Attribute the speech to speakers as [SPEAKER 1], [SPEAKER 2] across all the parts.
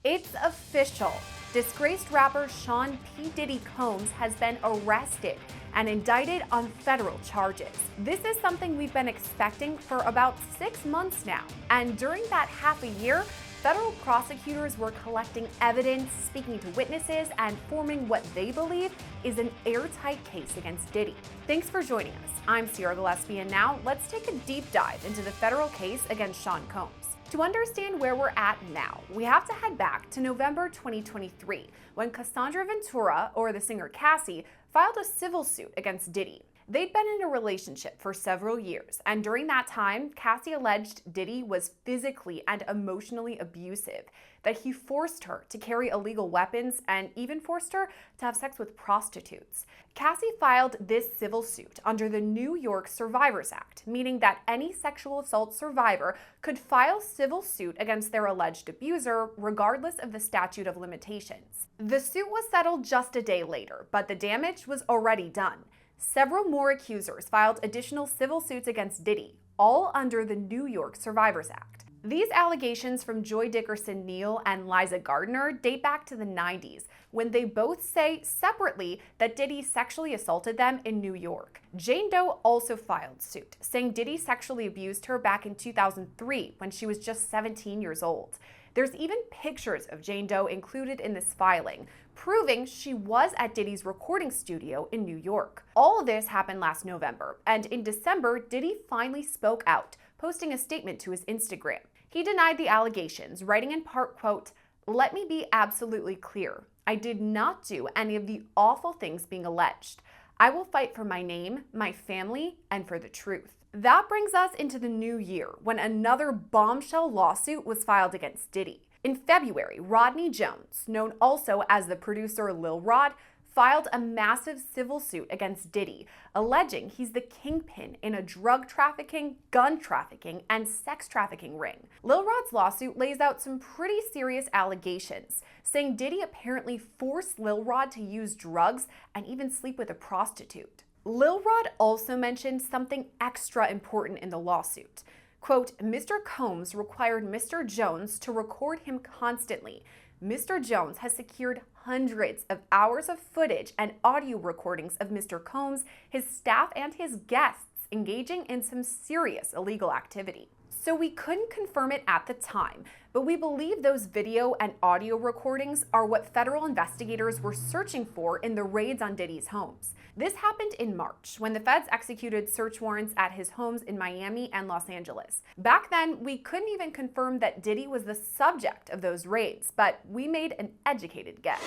[SPEAKER 1] It's official. Disgraced rapper Sean P. Diddy Combs has been arrested and indicted on federal charges. This is something we've been expecting for about 6 months now. And during that half a year, federal prosecutors were collecting evidence, speaking to witnesses, and forming what they believe is an airtight case against Diddy. Thanks for joining us. I'm Gillespie, and now let's take a deep dive into the federal case against Sean Combs. To understand where we're at now, we have to head back to November 2023, when Cassie Ventura, or the singer Cassie, filed a civil suit against Diddy. They'd been in a relationship for several years, and during that time, Cassie alleged Diddy was physically and emotionally abusive, that he forced her to carry illegal weapons and even forced her to have sex with prostitutes. Cassie filed this civil suit under the New York Survivors Act, meaning that any sexual assault survivor could file civil suit against their alleged abuser, regardless of the statute of limitations. The suit was settled just a day later, but the damage was already done. Several more accusers filed additional civil suits against Diddy, all under the New York Survivors Act. These allegations from Joy Dickerson Neal and Liza Gardner date back to the 90s, when they both say separately that Diddy sexually assaulted them in New York. Jane Doe also filed suit, saying Diddy sexually abused her back in 2003 when she was just 17 years old. There's even pictures of Jane Doe included in this filing, proving she was at Diddy's recording studio in New York. All of this happened last November, and in December, Diddy finally spoke out, posting a statement to his Instagram. He denied the allegations, writing in part, quote, "Let me be absolutely clear. I did not do any of the awful things being alleged. I will fight for my name, my family, and for the truth." That brings us into the new year, when another bombshell lawsuit was filed against Diddy. In February, Rodney Jones, known also as the producer Lil Rod, filed a massive civil suit against Diddy, alleging he's the kingpin in a drug trafficking, gun trafficking, and sex trafficking ring. Lil Rod's lawsuit lays out some pretty serious allegations, saying Diddy apparently forced Lil Rod to use drugs and even sleep with a prostitute. Lil Rod also mentioned something extra important in the lawsuit. Quote, "Mr. Combs required Mr. Jones to record him constantly. Mr. Jones has secured hundreds of hours of footage and audio recordings of Mr. Combs, his staff, and his guests engaging in some serious illegal activity." So we couldn't confirm it at the time, but we believe those video and audio recordings are what federal investigators were searching for in the raids on Diddy's homes. This happened in March, when the feds executed search warrants at his homes in Miami and Los Angeles. Back then, we couldn't even confirm that Diddy was the subject of those raids, but we made an educated guess.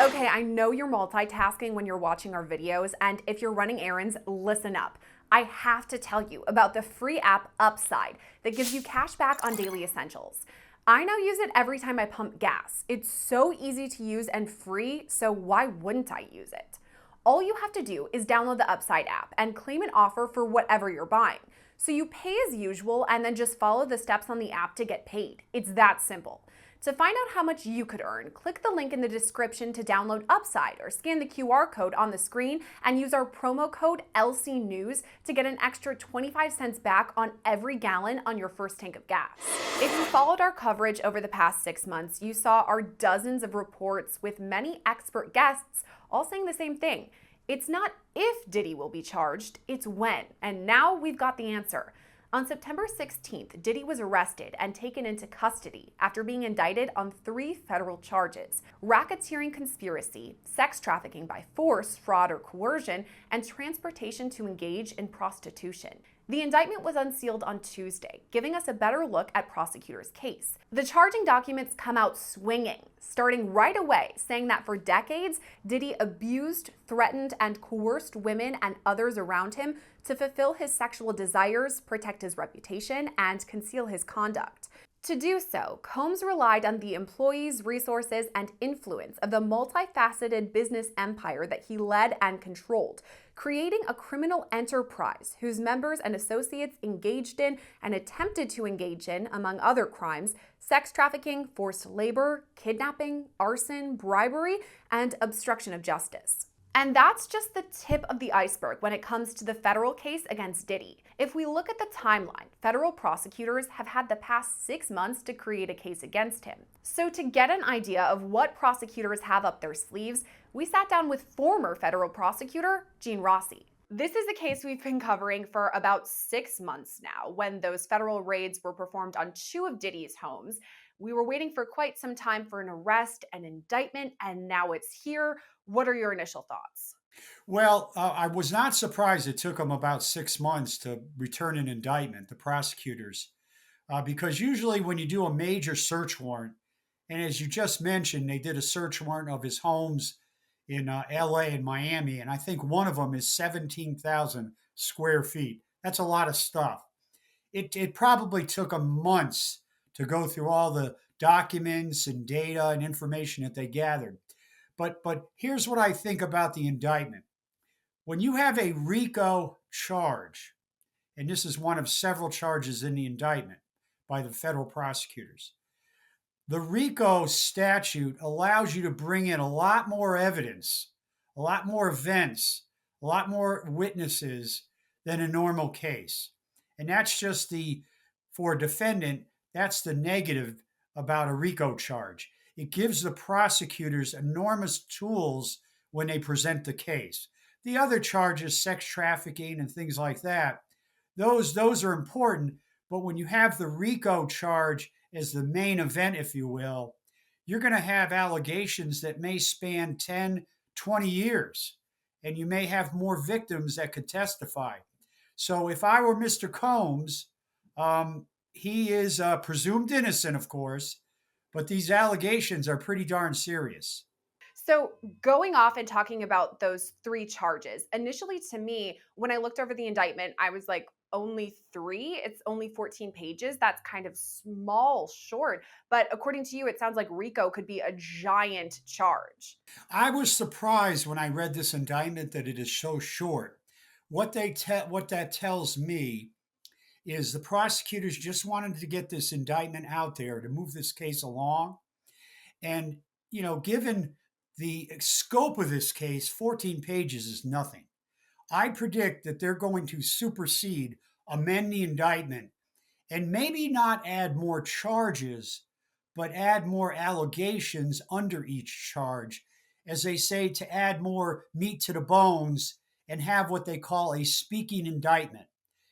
[SPEAKER 1] Okay, I know you're multitasking when you're watching our videos, and if you're running errands, listen up. I have to tell you about the free app Upside that gives you cash back on daily essentials. I now use it every time I pump gas. It's so easy to use and free, so why wouldn't I use it? All you have to do is download the Upside app and claim an offer for whatever you're buying. So you pay as usual and then just follow the steps on the app to get paid. It's that simple. To find out how much you could earn, click the link in the description to download Upside, or scan the QR code on the screen and use our promo code LCNews to get an extra 25 cents back on every gallon on your first tank of gas. If you followed our coverage over the past 6 months, you saw our dozens of reports with many expert guests all saying the same thing. It's not if Diddy will be charged, it's when. And now we've got the answer. On September 16th, Diddy was arrested and taken into custody after being indicted on 3 federal charges: racketeering conspiracy, sex trafficking by force, fraud, or coercion, and transportation to engage in prostitution. The indictment was unsealed on Tuesday, giving us a better look at Prosecutor's case. The charging documents come out swinging, starting right away, saying that for decades, Diddy abused, threatened, and coerced women and others around him to fulfill his sexual desires, protect his reputation, and conceal his conduct. To do so, Combs relied on the employees, resources, and influence of the multifaceted business empire that he led and controlled, creating a criminal enterprise whose members and associates engaged in and attempted to engage in, among other crimes, sex trafficking, forced labor, kidnapping, arson, bribery, and obstruction of justice. And that's just the tip of the iceberg when it comes to the federal case against Diddy. If we look at the timeline, federal prosecutors have had the past 6 months to create a case against him. So, to get an idea of what prosecutors have up their sleeves, we sat down with former federal prosecutor Gene Rossi. This is a case we've been covering for about 6 months now, when those federal raids were performed on two of Diddy's homes. We were waiting for quite some time for an arrest and indictment, and now it's here. What are your initial thoughts?
[SPEAKER 2] Well, I was not surprised it took them about 6 months to return an indictment, the prosecutors, because usually when you do a major search warrant, and as you just mentioned, they did a search warrant of his homes in LA and Miami, and I think one of them is 17,000 square feet. That's a lot of stuff. It probably took them months to go through all the documents and data and information that they gathered. But here's what I think about the indictment. When you have a RICO charge, and this is one of several charges in the indictment by the federal prosecutors, the RICO statute allows you to bring in a lot more evidence, a lot more events, a lot more witnesses than a normal case. And that's just for a defendant, that's the negative about a RICO charge. It gives the prosecutors enormous tools when they present the case. The other charges, sex trafficking and things like that, those are important. But when you have the RICO charge as the main event, if you will, you're going to have allegations that may span 10, 20 years, and you may have more victims that could testify. So if I were Mr. Combs, he is presumed innocent, of course, but these allegations are pretty darn serious.
[SPEAKER 1] So, going off and talking about those three charges, initially to me, when I looked over the indictment, I was like, only three? It's only 14 pages. That's kind of small, short. But according to you, it sounds like RICO could be a giant charge.
[SPEAKER 2] I was surprised when I read this indictment that it is so short. What that tells me is the prosecutors just wanted to get this indictment out there to move this case along. And, given the scope of this case, 14 pages is nothing. I predict that they're going to supersede, amend the indictment, and maybe not add more charges, but add more allegations under each charge, as they say, to add more meat to the bones and have what they call a speaking indictment.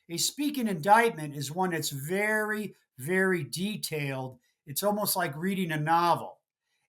[SPEAKER 2] A speaking indictment is one that's very, very detailed. It's almost like reading a novel.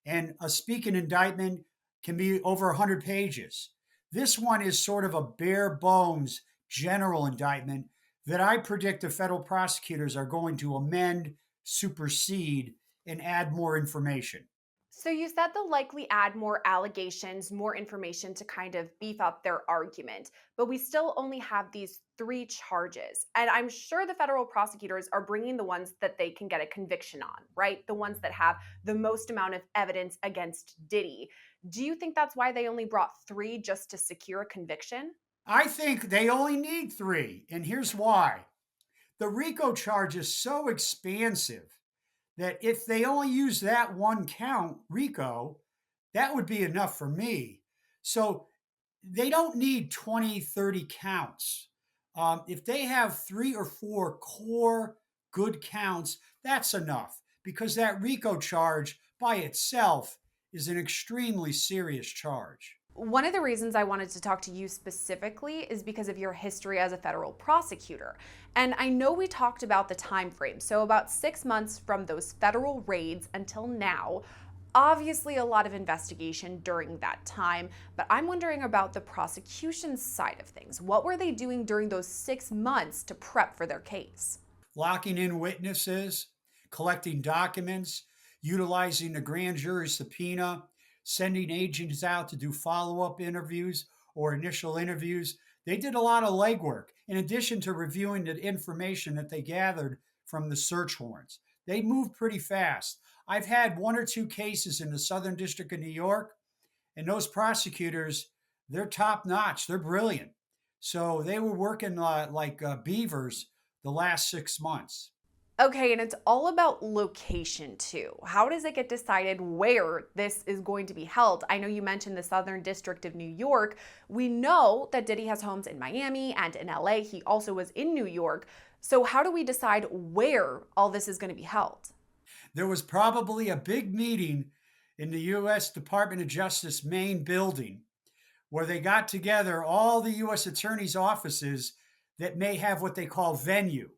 [SPEAKER 2] And a speaking indictment can be over 100 pages. This one is sort of a bare bones general indictment that I predict the federal prosecutors are going to amend, supersede, and add more information.
[SPEAKER 1] So you said they'll likely add more allegations, more information to kind of beef up their argument, but we still only have these three charges. And I'm sure the federal prosecutors are bringing the ones that they can get a conviction on, right? The ones that have the most amount of evidence against Diddy. Do you think that's why they only brought three, just to secure a conviction?
[SPEAKER 2] I think they only need three, and here's why. The RICO charge is so expansive that if they only use that one count, RICO, that would be enough for me. So they don't need 20, 30 counts. If they have three or four core good counts, that's enough because that RICO charge by itself is an extremely serious charge.
[SPEAKER 1] One of the reasons I wanted to talk to you specifically is because of your history as a federal prosecutor. And I know we talked about the time frame, so about 6 months from those federal raids until now. Obviously, a lot of investigation during that time, but I'm wondering about the prosecution side of things. What were they doing during those 6 months to prep for their case?
[SPEAKER 2] Locking in witnesses, collecting documents, utilizing the grand jury subpoena, sending agents out to do follow up interviews or initial interviews. They did a lot of legwork in addition to reviewing the information that they gathered from the search warrants. They moved pretty fast. I've had one or two cases in the Southern District of New York, and those prosecutors, they're top notch. They're brilliant. So they were working like beavers the last 6 months.
[SPEAKER 1] Okay, and it's all about location too. How does it get decided where this is going to be held? I know you mentioned the Southern District of New York. We know that Diddy has homes in Miami and in LA. He also was in New York. So how do we decide where all this is going to be held?
[SPEAKER 2] There was probably a big meeting in the U.S. Department of Justice main building where they got together all the U.S. attorneys' offices that may have what they call venue,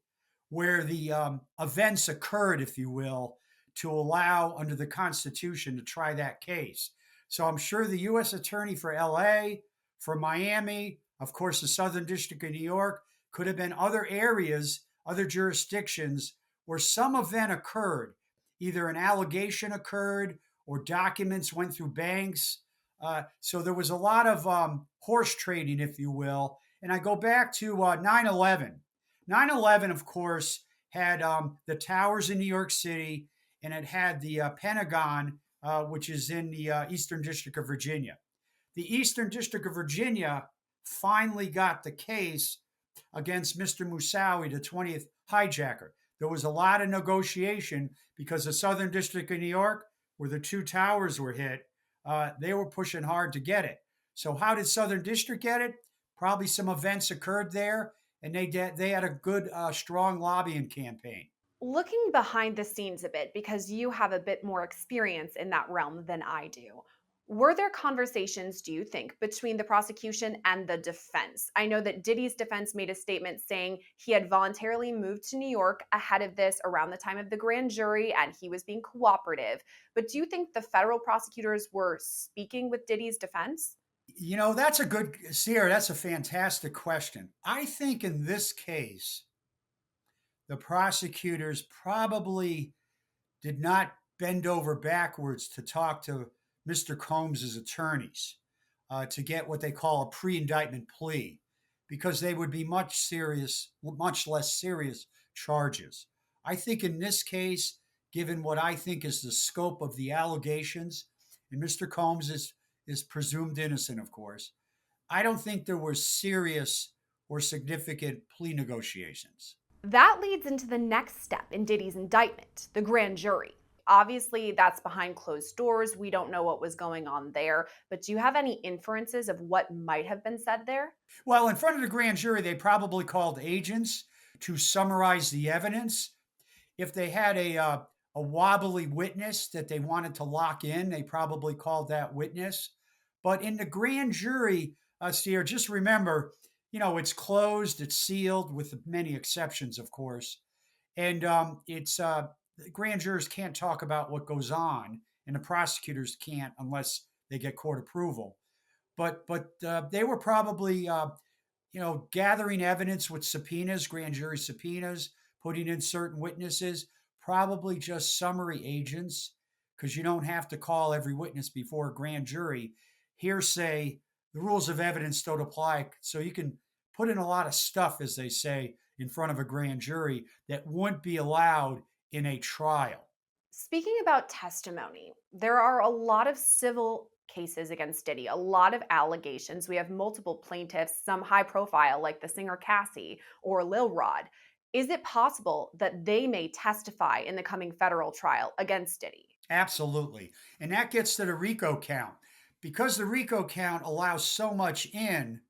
[SPEAKER 2] where the events occurred, if you will, to allow under the Constitution to try that case. So I'm sure the U.S. attorney for L.A., for Miami, of course, the Southern District of New York, could have been other areas, other jurisdictions where some event occurred. Either an allegation occurred or documents went through banks. So there was a lot of horse trading, if you will. And I go back to 9 11. 9 11, of course, had the towers in New York City, and it had the Pentagon, which is in the Eastern District of Virginia. The Eastern District of Virginia finally got the case against Mr. Moussaoui, the 20th hijacker. There was a lot of negotiation because the Southern District of New York, where the two towers were hit, they were pushing hard to get it. So how did Southern District get it? Probably some events occurred there, and they had a good, strong lobbying campaign.
[SPEAKER 1] Looking behind the scenes a bit, because you have a bit more experience in that realm than I do, were there conversations, do you think, between the prosecution and the defense? I know that Diddy's defense made a statement saying he had voluntarily moved to New York ahead of this around the time of the grand jury and he was being cooperative. But do you think the federal prosecutors were speaking with Diddy's defense?
[SPEAKER 2] That's a good, Sierra, that's a fantastic question. I think in this case, the prosecutors probably did not bend over backwards to talk to Mr. Combs's attorneys to get what they call a pre-indictment plea, because they would be much less serious charges. I think in this case, given what I think is the scope of the allegations, and Mr. Combs is presumed innocent, of course, I don't think there were serious or significant plea negotiations.
[SPEAKER 1] That leads into the next step in Diddy's indictment, the grand jury. Obviously, that's behind closed doors. We don't know what was going on there. But do you have any inferences of what might have been said there?
[SPEAKER 2] Well, in front of the grand jury, they probably called agents to summarize the evidence. If they had a wobbly witness that they wanted to lock in, they probably called that witness. But in the grand jury, Steer, just remember, it's closed, it's sealed, with many exceptions, of course. And it's grand jurors can't talk about what goes on, and the prosecutors can't unless they get court approval. But they were probably gathering evidence with subpoenas, grand jury subpoenas, putting in certain witnesses, probably just summary agents, because you don't have to call every witness before a grand jury. Hearsay, the rules of evidence don't apply. So you can put in a lot of stuff, as they say, in front of a grand jury that wouldn't be allowed in a trial.
[SPEAKER 1] Speaking about testimony, there are a lot of civil cases against Diddy, a lot of allegations. We have multiple plaintiffs, some high profile, like the singer Cassie or Lil Rod. Is it possible that they may testify in the coming federal trial against Diddy?
[SPEAKER 2] Absolutely. And that gets to the RICO count. Because the RICO count allows so much in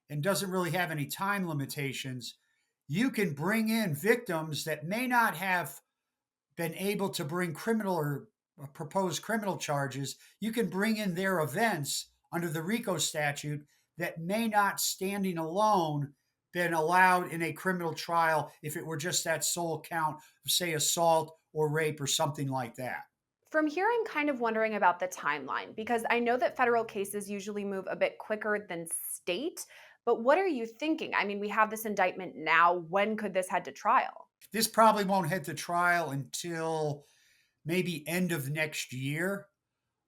[SPEAKER 2] and doesn't really have any time limitations, you can bring in victims that may not have been able to bring criminal or proposed criminal charges. You can bring in their events under the RICO statute that may not, standing alone, been allowed in a criminal trial if it were just that sole count of, say, assault or rape or something like that.
[SPEAKER 1] From here, I'm kind of wondering about the timeline because I know that federal cases usually move a bit quicker than state. But what are you thinking? I mean, we have this indictment now. When could this head to trial?
[SPEAKER 2] This probably won't head to trial until maybe end of next year,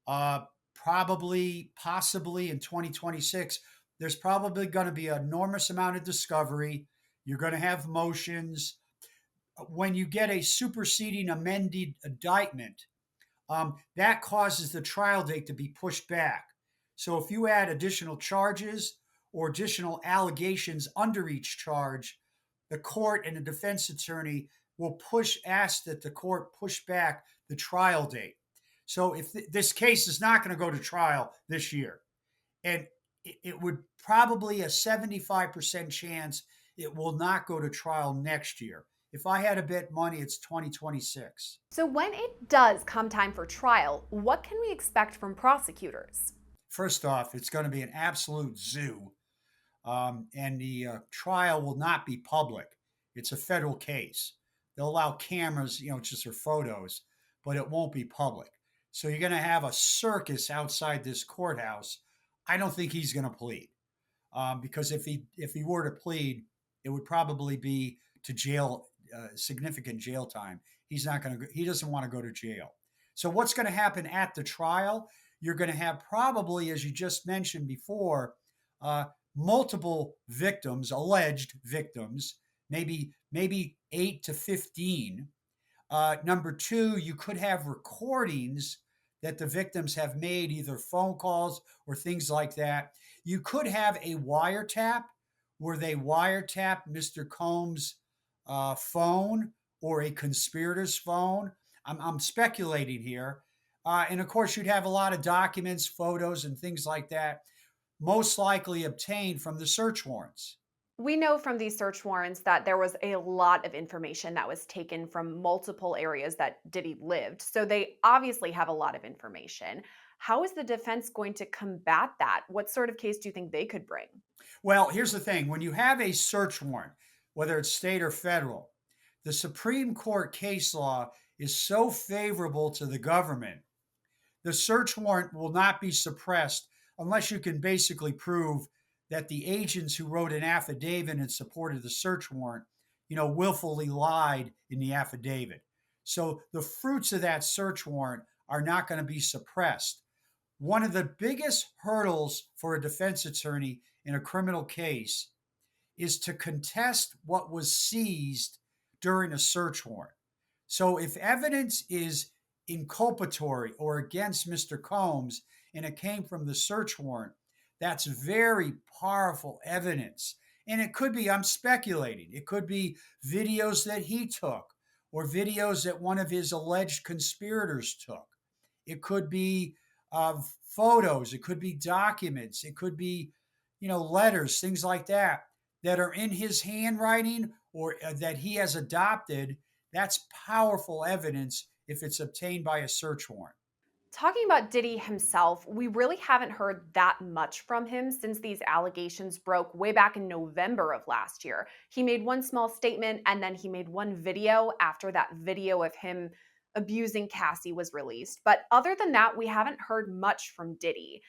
[SPEAKER 2] probably, possibly in 2026. There's probably going to be an enormous amount of discovery. You're going to have motions. When you get a superseding amended indictment, that causes the trial date to be pushed back. So if you add additional charges or additional allegations under each charge, the court and the defense attorney will ask that the court push back the trial date. So if this case is not going to go to trial this year, and it would probably a 75% chance it will not go to trial next year. If I had to bet money, it's 2026.
[SPEAKER 1] So, when it does come time for trial, what can we expect from prosecutors?
[SPEAKER 2] First off, it's going to be an absolute zoo, and the trial will not be public. It's a federal case. They'll allow cameras, just for photos, but it won't be public. So you're going to have a circus outside this courthouse. I don't think he's going to plead, because if he were to plead, it would probably be to jail, significant jail time. He's not going to. He doesn't want to go to jail. So what's going to happen at the trial? You're going to have probably, as you just mentioned before, uh, multiple victims, alleged victims, maybe 8 to 15. Number two, you could have recordings that the victims have made, either phone calls or things like that. You could have a wiretap where they wiretap Mr. Combs' phone or a conspirator's phone. I'm speculating here. And of course, you'd have a lot of documents, photos, and things like that, most likely obtained from the search warrants.
[SPEAKER 1] We know from these search warrants that there was a lot of information that was taken from multiple areas that Diddy lived. So they obviously have a lot of information. How is the defense going to combat that? What sort of case do you think they could bring?
[SPEAKER 2] Well, here's the thing: when you have a search warrant, whether it's state or federal, the Supreme Court case law is so favorable to the government. The search warrant will not be suppressed unless you can basically prove that the agents who wrote an affidavit in support of the search warrant, willfully lied in the affidavit. So the fruits of that search warrant are not going to be suppressed. One of the biggest hurdles for a defense attorney in a criminal case is to contest what was seized during a search warrant. So if evidence is inculpatory or against Mr. Combs and it came from the search warrant, that's very powerful evidence. And it could be, I'm speculating, it could be videos that he took or videos that one of his alleged conspirators took. It could be photos, it could be documents, it could be, letters, things like that are in his handwriting or that he has adopted. That's powerful evidence if it's obtained by a search warrant.
[SPEAKER 1] Talking about Diddy himself, we really haven't heard that much from him since these allegations broke way back in November of last year. He made one small statement and then he made one video after that video of him abusing Cassie was released. But other than that, we haven't heard much from Diddy.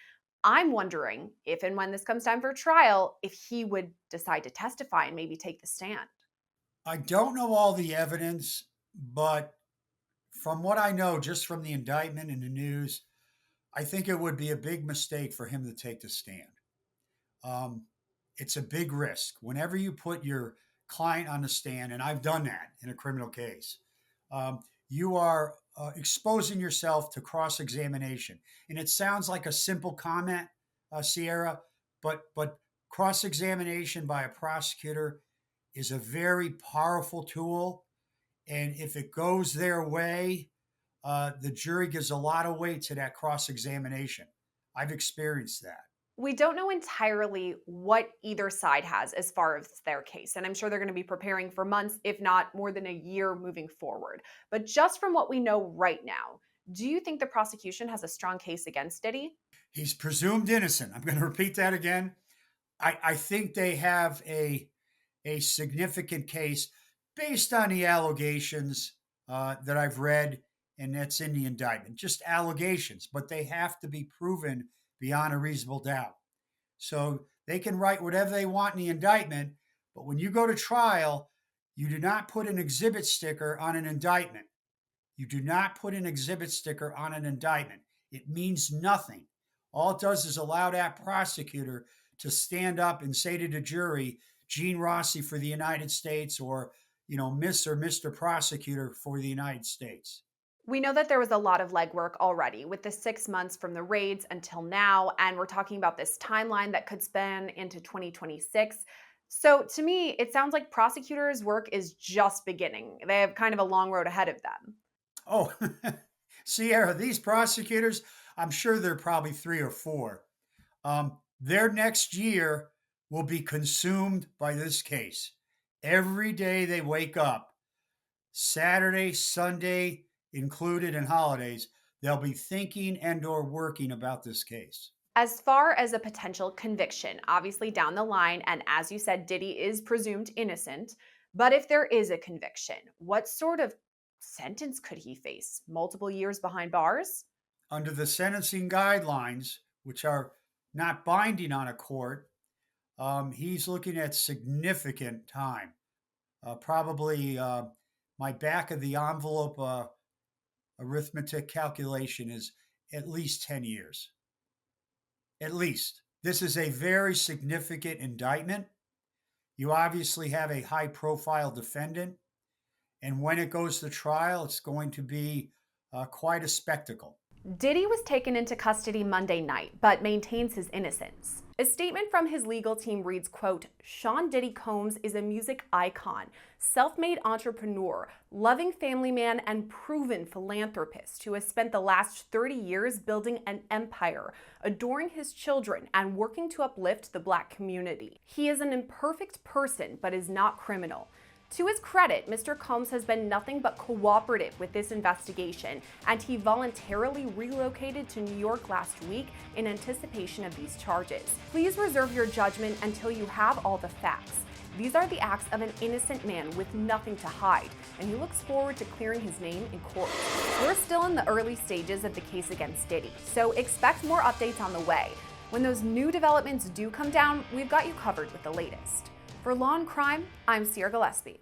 [SPEAKER 1] I'm wondering if and when this comes time for trial, if he would decide to testify and maybe take the stand.
[SPEAKER 2] I don't know all the evidence, but from what I know, just from the indictment and the news, I think it would be a big mistake for him to take the stand. Um, it's a big risk. Whenever you put your client on the stand, and I've done that in a criminal case, you are exposing yourself to cross examination. And it sounds like a simple comment, Sierra, but cross examination by a prosecutor is a very powerful tool. And if it goes their way, the jury gives a lot of weight to that cross examination. I've experienced that.
[SPEAKER 1] We don't know entirely what either side has as far as their case, and I'm sure they're going to be preparing for months, if not more than a year moving forward. But just from what we know right now, do you think the prosecution has a strong case against Diddy?
[SPEAKER 2] He's presumed innocent. I'm going to repeat that again. I think they have a significant case based on the allegations that I've read, and that's in the indictment. Just allegations, but they have to be proven beyond a reasonable doubt. So they can write whatever they want in the indictment, but when you go to trial, you do not put an exhibit sticker on an indictment. You do not put an exhibit sticker on an indictment. It means nothing. All it does is allow that prosecutor to stand up and say to the jury, Gene Rossi for the United States, or, Miss or Mr. Prosecutor for the United States.
[SPEAKER 1] We know that there was a lot of legwork already with the 6 months from the raids until now, and we're talking about this timeline that could span into 2026. So to me, it sounds like prosecutors' work is just beginning. They have kind of a long road ahead of them.
[SPEAKER 2] Oh, Sierra, these prosecutors, I'm sure there are probably three or four. Their next year will be consumed by this case. Every day they wake up, Saturday, Sunday included, and holidays, they'll be thinking and or working about this case.
[SPEAKER 1] As far as a potential conviction, obviously down the line, and as you said, Diddy is presumed innocent, but if there is a conviction, what sort of sentence could he face? Multiple years behind bars?
[SPEAKER 2] Under the sentencing guidelines, which are not binding on a court, he's looking at significant time. Probably my back of the envelope arithmetic calculation is at least 10 years. At least. This is a very significant indictment. You obviously have a high profile defendant. And when it goes to trial, it's going to be quite a spectacle.
[SPEAKER 1] Diddy was taken into custody Monday night, but maintains his innocence. A statement from his legal team reads, quote, Sean Diddy Combs is a music icon, self-made entrepreneur, loving family man, and proven philanthropist who has spent the last 30 years building an empire, adoring his children, and working to uplift the Black community. He is an imperfect person, but is not criminal. To his credit, Mr. Combs has been nothing but cooperative with this investigation, and he voluntarily relocated to New York last week in anticipation of these charges. Please reserve your judgment until you have all the facts. These are the acts of an innocent man with nothing to hide, and he looks forward to clearing his name in court. We're still in the early stages of the case against Diddy, so expect more updates on the way. When those new developments do come down, we've got you covered with the latest. For Law and Crime, I'm Gillespie.